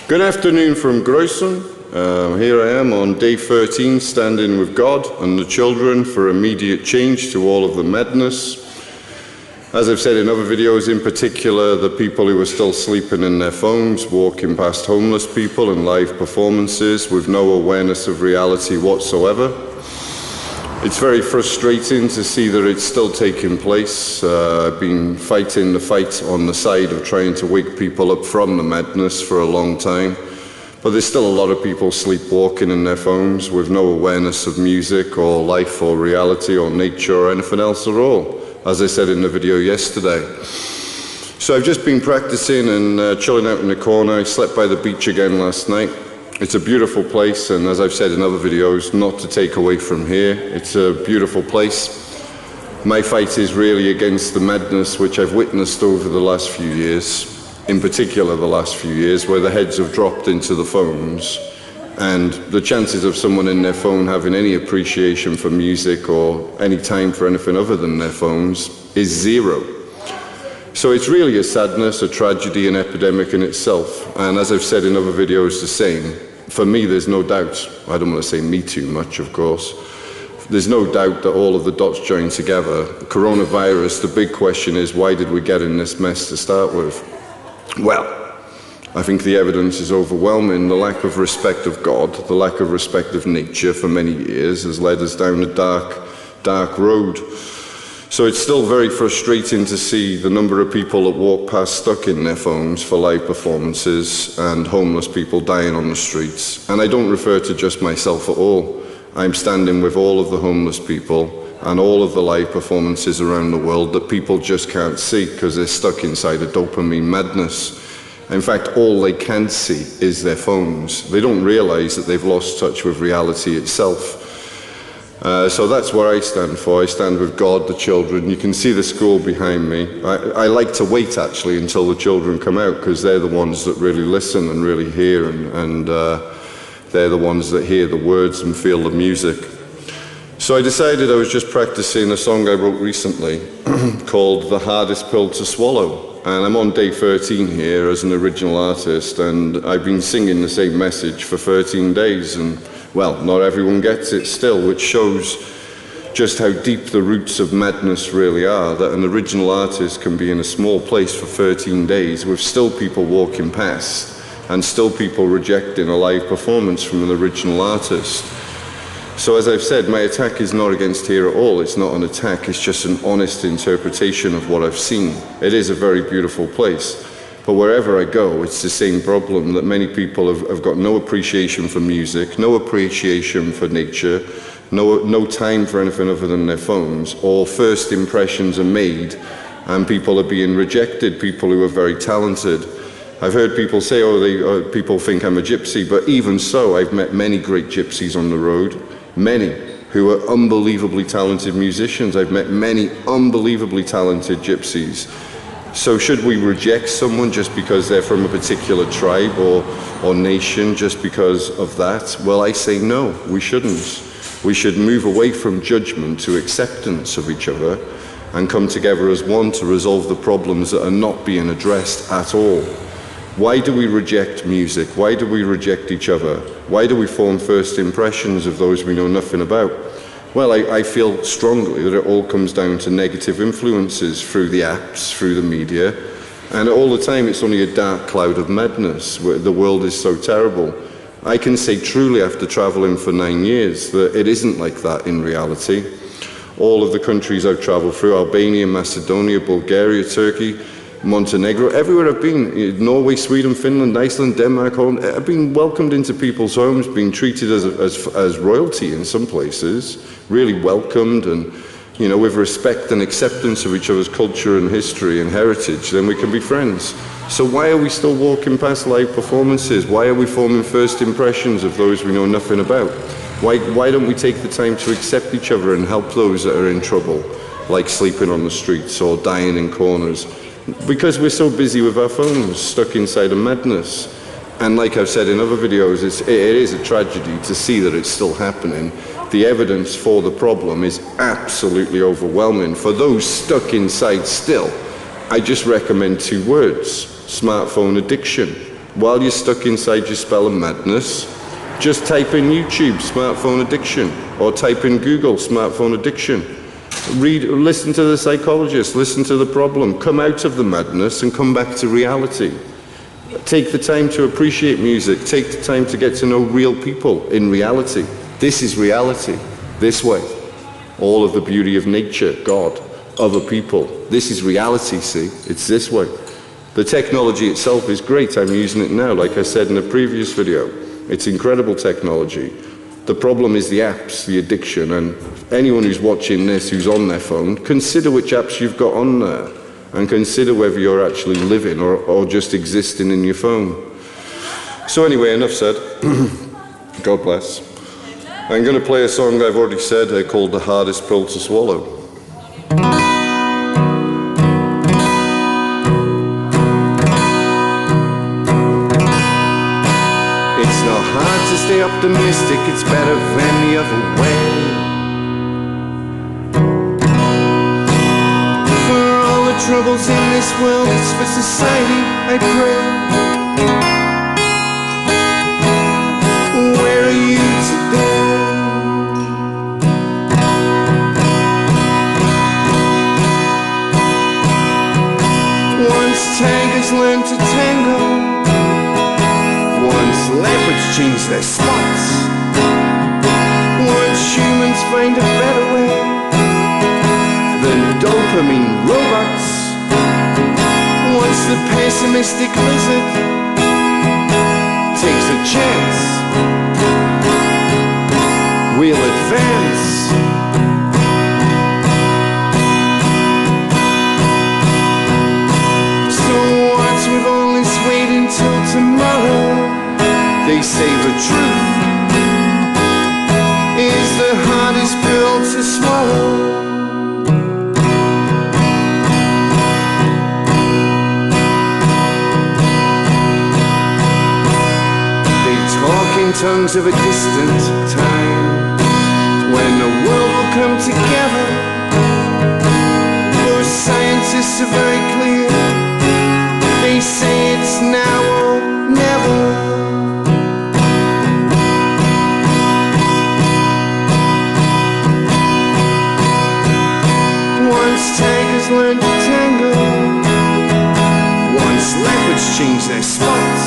Good afternoon from Gruissan. Here I am on day 13, standing with God and the children for immediate change to all of the madness. As I've said in other videos, in particular, the people who are still sleeping in their phones, walking past homeless people and live performances with no awareness of reality whatsoever. It's very frustrating to see that it's still taking place. I've been fighting the fight on the side of trying to wake people up from the madness for a long time. But there's still a lot of people sleepwalking in their phones with no awareness of music or life or reality or nature or anything else at all, as I said in the video yesterday. So I've just been practicing and chilling out in the corner. I slept by the beach again last night. It's a beautiful place, and as I've said in other videos, not to take away from here, it's a beautiful place. My fight is really against the madness which I've witnessed over the last few years, in particular the last few years, where the heads have dropped into the phones, and the chances of someone in their phone having any appreciation for music or any time for anything other than their phones is zero. So it's really a sadness, a tragedy, an epidemic in itself. And as I've said in other videos the same, for me there's no doubt, I don't want to say me too much of course, there's no doubt that all of the dots join together. Coronavirus, the big question is, why did we get in this mess to start with? Well, I think the evidence is overwhelming. The lack of respect of God, the lack of respect of nature for many years has led us down a dark, dark road. So it's still very frustrating to see the number of people that walk past stuck in their phones for live performances and homeless people dying on the streets. And I don't refer to just myself at all. I'm standing with all of the homeless people and all of the live performances around the world that people just can't see because they're stuck inside a dopamine madness. In fact, all they can see is their phones. They don't realize that they've lost touch with reality itself. So that's what I stand for. I stand with God, the children. You can see the school behind me. I like to wait actually until the children come out because they're the ones that really listen and really hear, and they're the ones that hear the words and feel the music. So I decided I was just practicing a song I wrote recently called The Hardest Pill to Swallow. And I'm on day 13 here as an original artist, and I've been singing the same message for 13 days. And well, not everyone gets it still, which shows just how deep the roots of madness really are, that an original artist can be in a small place for 13 days with still people walking past and still people rejecting a live performance from an original artist. So as I've said, my attack is not against here at all. It's not an attack, it's just an honest interpretation of what I've seen. It is a very beautiful place. But wherever I go, it's the same problem that many people have got no appreciation for music, no appreciation for nature, no time for anything other than their phones, or first impressions are made and people are being rejected, people who are very talented. I've heard people say, people think I'm a gypsy, but even so, I've met many great gypsies on the road, many who are unbelievably talented musicians. I've met many unbelievably talented gypsies. So should we reject someone just because they're from a particular tribe or nation, just because of that? Well, I say no, we shouldn't. We should move away from judgment to acceptance of each other and come together as one to resolve the problems that are not being addressed at all. Why do we reject music? Why do we reject each other? Why do we form first impressions of those we know nothing about? Well, I feel strongly that it all comes down to negative influences through the apps, through the media, and all the time it's only a dark cloud of madness where the world is so terrible. I can say truly after traveling for 9 years that it isn't like that in reality. All of the countries I've traveled through, Albania, Macedonia, Bulgaria, Turkey, Montenegro, everywhere I've been, Norway, Sweden, Finland, Iceland, Denmark, Holland, I've been welcomed into people's homes, being treated as royalty in some places, really welcomed and, you know, with respect and acceptance of each other's culture and history and heritage, then we can be friends. So why are we still walking past live performances? Why are we forming first impressions of those we know nothing about? Why don't we take the time to accept each other and help those that are in trouble, like sleeping on the streets or dying in corners? Because we're so busy with our phones, stuck inside a madness. And like I've said in other videos, it is a tragedy to see that it's still happening. The evidence for the problem is absolutely overwhelming. For those stuck inside still, I just recommend 2 words: smartphone addiction. while you're stuck inside your spell of madness, just type in YouTube, smartphone addiction, or type in Google, smartphone addiction. Listen to the psychologist, listen to the problem, come out of the madness and come back to reality. Take the time to appreciate music, take the time to get to know real people in reality. This is reality, this way. All of the beauty of nature, God, other people. This is reality, see? It's this way. The technology itself is great. I'm using it now, like I said in a previous video. It's incredible technology. The problem is the apps, the addiction, and anyone who's watching this, who's on their phone, consider which apps you've got on there, and consider whether you're actually living or just existing in your phone. So anyway, enough said. God bless. I'm going to play a song I've already said called The Hardest Pill to Swallow. It's not hard to stay optimistic, it's better than the other way. For all the troubles in this world, it's for society I pray. Where are you today? Once tigers learn to tango, once leopards change their spots, once humans find a better way than dopamine robots, once the pessimistic lizard takes a chance, we'll advance. So what's with all this waiting till tomorrow? They say the truth is the hardest pill to swallow. They talk in tongues of a distant time, when the world will come together. Those scientists are very clear. They say it's now or never. Once tigers learn to tango, once leopards change their spots,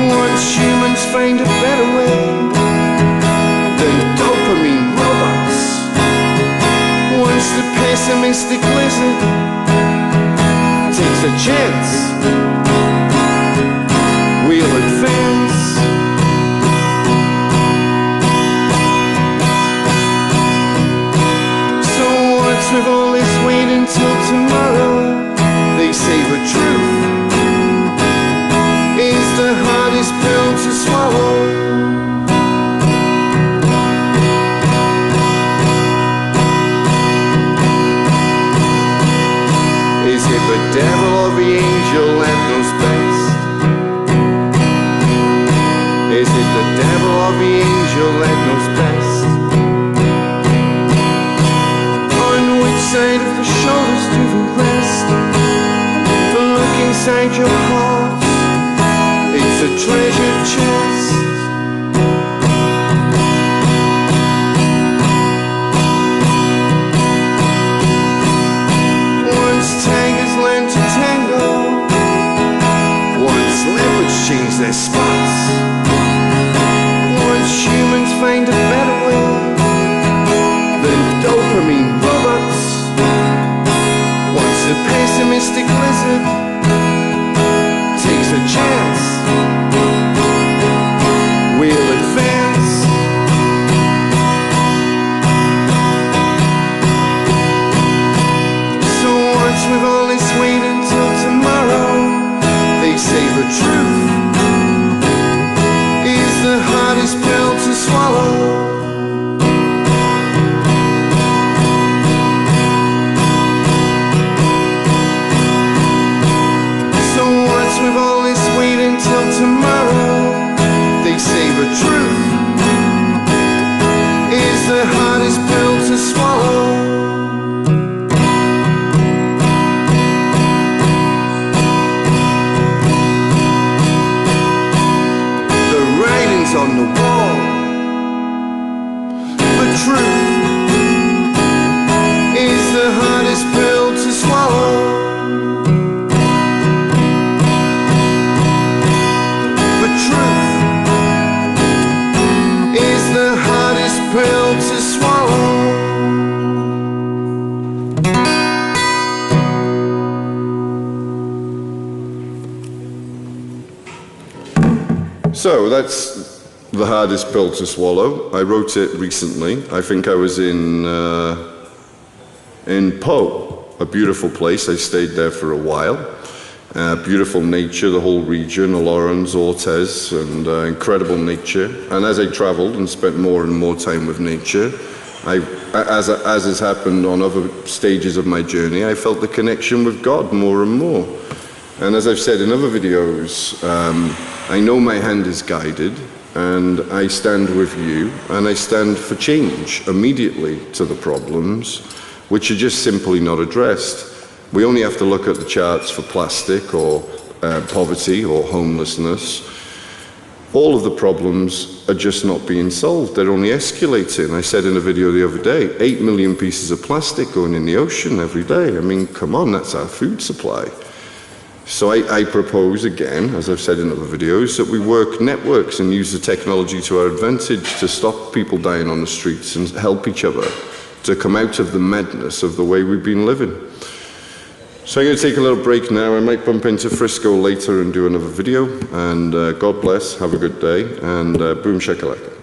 once humans find a better way than dopamine robots, once the pessimistic lizard takes a chance, we'll advance. With all this waiting till tomorrow, they say the truth is the hardest pill to swallow. Is it the devil or the angel that knows best? Is it the devil or the angel that knows best? Side of the shoulders to the rest. The look inside your heart, it's a treasure chest. Once tigers learn to tango, once leopards change their spots, once humans find a better way than dopamine robots, the pessimistic lizard takes a chance, we'll advance. So what's with all this waiting till tomorrow? They say the truth is the hardest pill to swallow. With all this waiting till tomorrow, they say the truth is the hardest pill to swallow. So that's the hardest pill to swallow. I wrote it recently. I think I was in Po, a beautiful place. I stayed there for a while. Beautiful nature, the whole region, Lawrence, Ortez, and incredible nature. And as I traveled and spent more and more time with nature, as has happened on other stages of my journey, I felt the connection with God more and more. And as I've said in other videos, I know my hand is guided, and I stand with you, and I stand for change immediately to the problems, which are just simply not addressed. We only have to look at the charts for plastic or poverty or homelessness. All of the problems are just not being solved. They're only escalating. I said in a video the other day, 8 million pieces of plastic going in the ocean every day. I mean, come on, that's our food supply. So I propose again, as I've said in other videos, that we work networks and use the technology to our advantage to stop people dying on the streets and help each other to come out of the madness of the way we've been living. So I'm going to take a little break now. I might bump into Frisco later and do another video. And God bless, have a good day, and boom shakalaka.